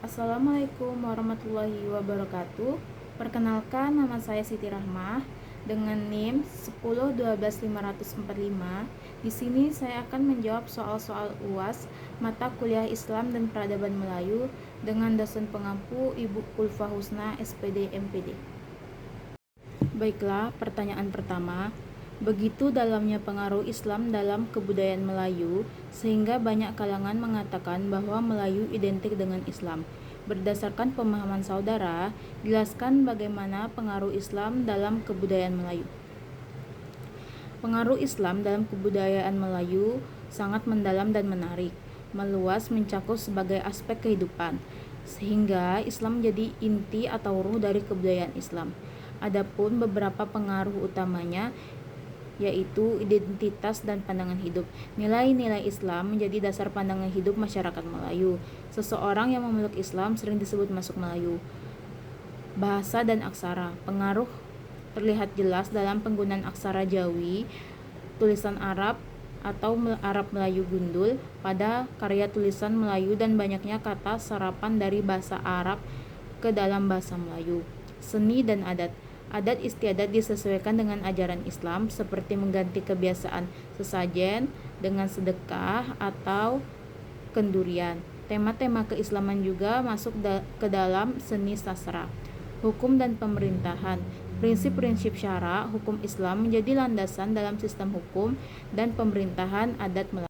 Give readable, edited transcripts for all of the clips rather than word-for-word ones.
Assalamualaikum warahmatullahi wabarakatuh. Perkenalkan, nama saya Siti Rahmah dengan NIM 1012545. Di sini saya akan menjawab soal-soal UAS mata kuliah Islam dan Peradaban Melayu dengan dosen pengampu Ibu Ulfa Husna, SPD MPD. Baiklah, pertanyaan pertama. Begitu dalamnya pengaruh Islam dalam kebudayaan Melayu, sehingga banyak kalangan mengatakan bahwa Melayu identik dengan Islam. Berdasarkan pemahaman saudara, jelaskan bagaimana pengaruh Islam dalam kebudayaan Melayu. Pengaruh Islam dalam kebudayaan Melayu sangat mendalam dan menarik, meluas mencakup sebagai aspek kehidupan, sehingga Islam menjadi inti atau ruh dari kebudayaan Islam. Adapun beberapa pengaruh utamanya yaitu identitas dan pandangan hidup. Nilai-nilai Islam menjadi dasar pandangan hidup masyarakat Melayu. Seseorang yang memeluk Islam sering disebut masuk Melayu. Bahasa dan aksara. Pengaruh terlihat jelas dalam penggunaan aksara Jawi, tulisan Arab atau Arab Melayu gundul pada karya tulisan Melayu dan banyaknya kata serapan dari bahasa Arab ke dalam bahasa Melayu. Seni dan adat. Adat istiadat disesuaikan dengan ajaran Islam seperti mengganti kebiasaan sesajen dengan sedekah atau kendurian. Tema-tema keislaman juga masuk ke dalam seni sastra. Hukum dan pemerintahan. Prinsip-prinsip syara hukum Islam menjadi landasan dalam sistem hukum dan pemerintahan adat Melayu.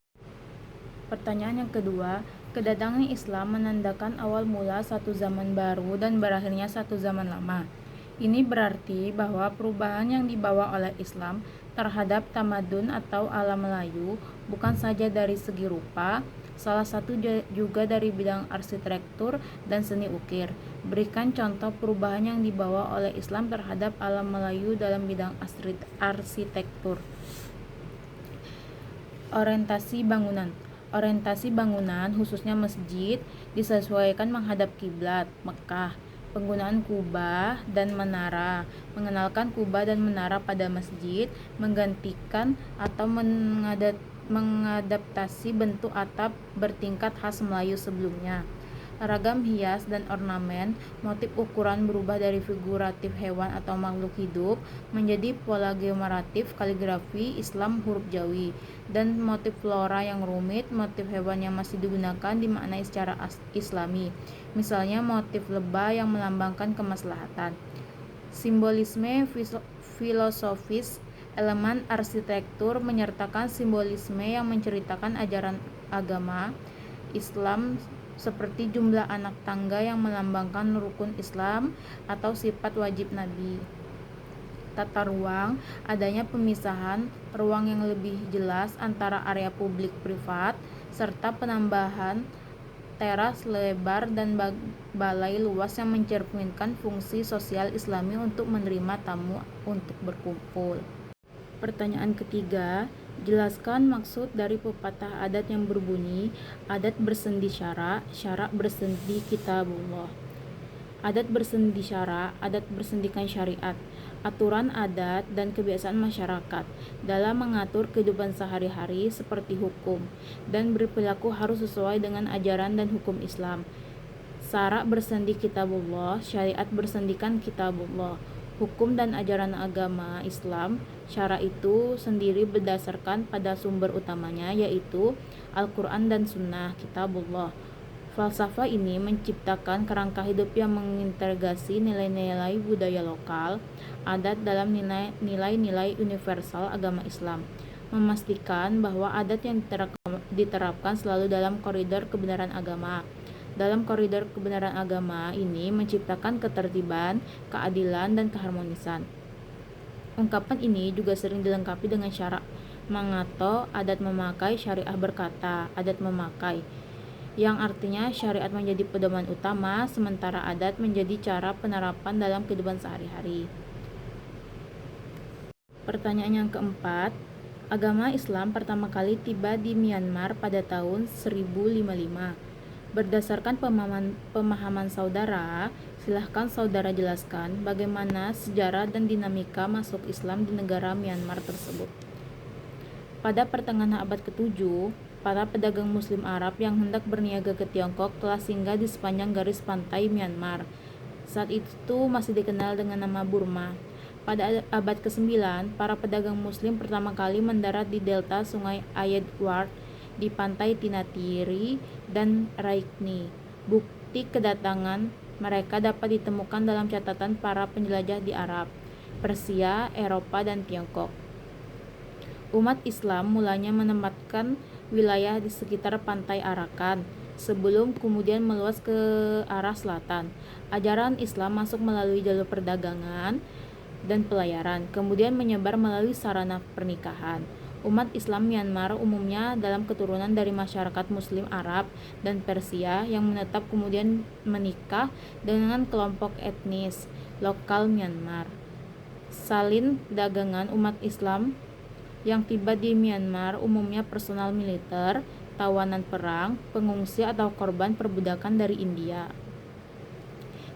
Pertanyaan yang kedua, kedatangan Islam menandakan awal mula satu zaman baru dan berakhirnya satu zaman lama. Ini berarti bahwa perubahan yang dibawa oleh Islam terhadap tamadun atau alam Melayu bukan saja dari segi rupa, salah satu juga dari bidang arsitektur dan seni ukir. Berikan contoh perubahan yang dibawa oleh Islam terhadap alam Melayu dalam bidang arsitektur. Orientasi bangunan. Orientasi bangunan, khususnya masjid, disesuaikan menghadap kiblat Mekah. Penggunaan kubah dan menara. Mengenalkan kubah dan menara pada masjid, menggantikan atau mengadaptasi bentuk atap bertingkat khas Melayu sebelumnya. Ragam hias dan ornamen, motif ukuran berubah dari figuratif hewan atau makhluk hidup menjadi pola geometratif kaligrafi Islam huruf Jawi, dan motif flora yang rumit, motif hewan yang masih digunakan dimaknai secara Islami. Misalnya motif lebah yang melambangkan kemaslahatan. Simbolisme filosofis. Elemen arsitektur menyertakan simbolisme yang menceritakan ajaran agama Islam seperti jumlah anak tangga yang melambangkan rukun Islam atau sifat wajib Nabi. Tata ruang, adanya pemisahan ruang yang lebih jelas antara area publik privat, serta penambahan teras lebar dan balai luas yang mencerminkan fungsi sosial Islami untuk menerima tamu untuk berkumpul. Pertanyaan ketiga, jelaskan maksud dari pepatah adat yang berbunyi adat bersendi syara, syara bersendi kitabullah. Adat bersendi syara, adat bersendikan syariat, aturan adat dan kebiasaan masyarakat dalam mengatur kehidupan sehari-hari seperti hukum, dan berperilaku harus sesuai dengan ajaran dan hukum Islam. Syara bersendi kitabullah, syariat bersendikan kitabullah. Hukum dan ajaran agama Islam, syara itu sendiri berdasarkan pada sumber utamanya yaitu Al-Quran dan Sunnah, kitabullah. Falsafah ini menciptakan kerangka hidup yang mengintegrasi nilai-nilai budaya lokal, adat dalam nilai-nilai universal agama Islam, memastikan bahwa adat yang diterapkan selalu dalam koridor kebenaran agama. Dalam koridor kebenaran agama ini menciptakan ketertiban, keadilan, dan keharmonisan. Ungkapan ini juga sering dilengkapi dengan syarak mangato, adat memakai, syariah berkata, adat memakai, yang artinya syariat menjadi pedoman utama, sementara adat menjadi cara penerapan dalam kehidupan sehari-hari. Pertanyaan yang keempat, agama Islam pertama kali tiba di Myanmar pada tahun 1055. Berdasarkan pemahaman saudara, silahkan saudara jelaskan bagaimana sejarah dan dinamika masuk Islam di negara Myanmar tersebut. Pada pertengahan abad ke-7, para pedagang Muslim Arab yang hendak berniaga ke Tiongkok telah singgah di sepanjang garis pantai Myanmar. Saat itu masih dikenal dengan nama Burma. Pada abad ke-9, para pedagang Muslim pertama kali mendarat di delta Sungai Ayedward di pantai Tinatiri dan Raikni. Bukti kedatangan mereka dapat ditemukan dalam catatan para penjelajah di Arab, Persia, Eropa, dan Tiongkok. Umat Islam mulanya menempatkan wilayah di sekitar pantai Arakan, sebelum kemudian meluas ke arah selatan. Ajaran Islam masuk melalui jalur perdagangan dan pelayaran, kemudian menyebar melalui sarana pernikahan. Umat Islam Myanmar umumnya dalam keturunan dari masyarakat Muslim Arab dan Persia yang menetap kemudian menikah dengan kelompok etnis lokal Myanmar. Salin dagangan umat Islam yang tiba di Myanmar umumnya personal militer, tawanan perang, pengungsi atau korban perbudakan dari India.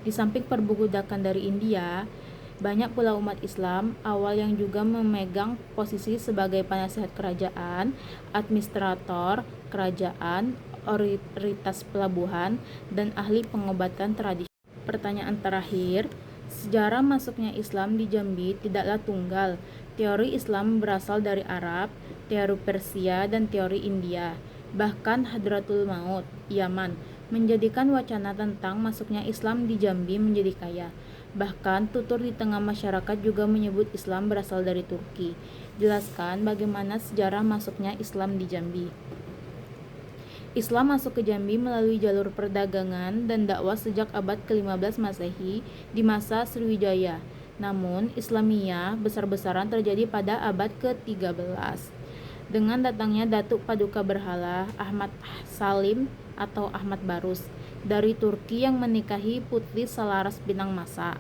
Di samping perbudakan dari India, banyak pula umat Islam awal yang juga memegang posisi sebagai penasihat kerajaan, administrator kerajaan, otoritas pelabuhan, dan ahli pengobatan tradisional. Pertanyaan terakhir, sejarah masuknya Islam di Jambi tidaklah tunggal. Teori Islam berasal dari Arab, teori Persia, dan teori India. Bahkan Hadratul Maut, Yaman, menjadikan wacana tentang masuknya Islam di Jambi menjadi kaya. Bahkan tutur di tengah masyarakat juga menyebut Islam berasal dari Turki. Jelaskan bagaimana sejarah masuknya Islam di Jambi. Islam masuk ke Jambi melalui jalur perdagangan dan dakwah sejak abad ke-15 Masehi di masa Sriwijaya. Namun, Islamiyah besar-besaran terjadi pada abad ke-13. Dengan datangnya Datuk Paduka Berhala Ahmad Salim atau Ahmad Barus dari Turki yang menikahi putri Salaras Bintang Masa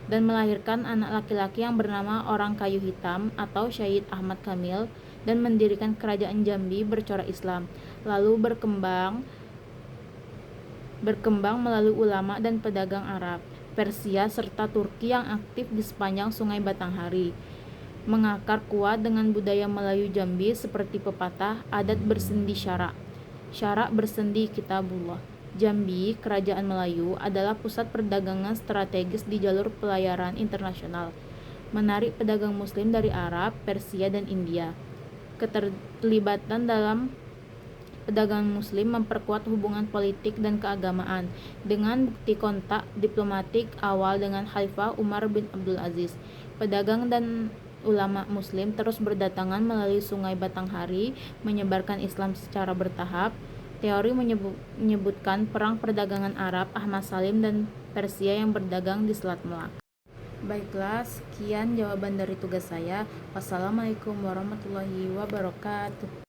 dan melahirkan anak laki-laki yang bernama Orang Kayu Hitam atau Syahid Ahmad Kamil dan mendirikan kerajaan Jambi bercorak Islam, lalu berkembang melalui ulama dan pedagang Arab, Persia, serta Turki yang aktif di sepanjang Sungai Batanghari. Mengakar kuat dengan budaya Melayu Jambi seperti pepatah adat bersendi syarak bersendi kitabullah. Jambi, kerajaan Melayu, adalah pusat perdagangan strategis di jalur pelayaran internasional, menarik pedagang Muslim dari Arab, Persia, dan India. Keterlibatan dalam perdagangan Muslim memperkuat hubungan politik dan keagamaan dengan bukti kontak diplomatik awal dengan Khalifah Umar bin Abdul Aziz. Pedagang dan ulama Muslim terus berdatangan melalui Sungai Batanghari, menyebarkan Islam secara bertahap. Teori menyebutkan perang perdagangan Arab, Ahmad Salim, dan Persia yang berdagang di Selat Melaka. Baiklah, sekian jawaban dari tugas saya. Wassalamualaikum warahmatullahi wabarakatuh.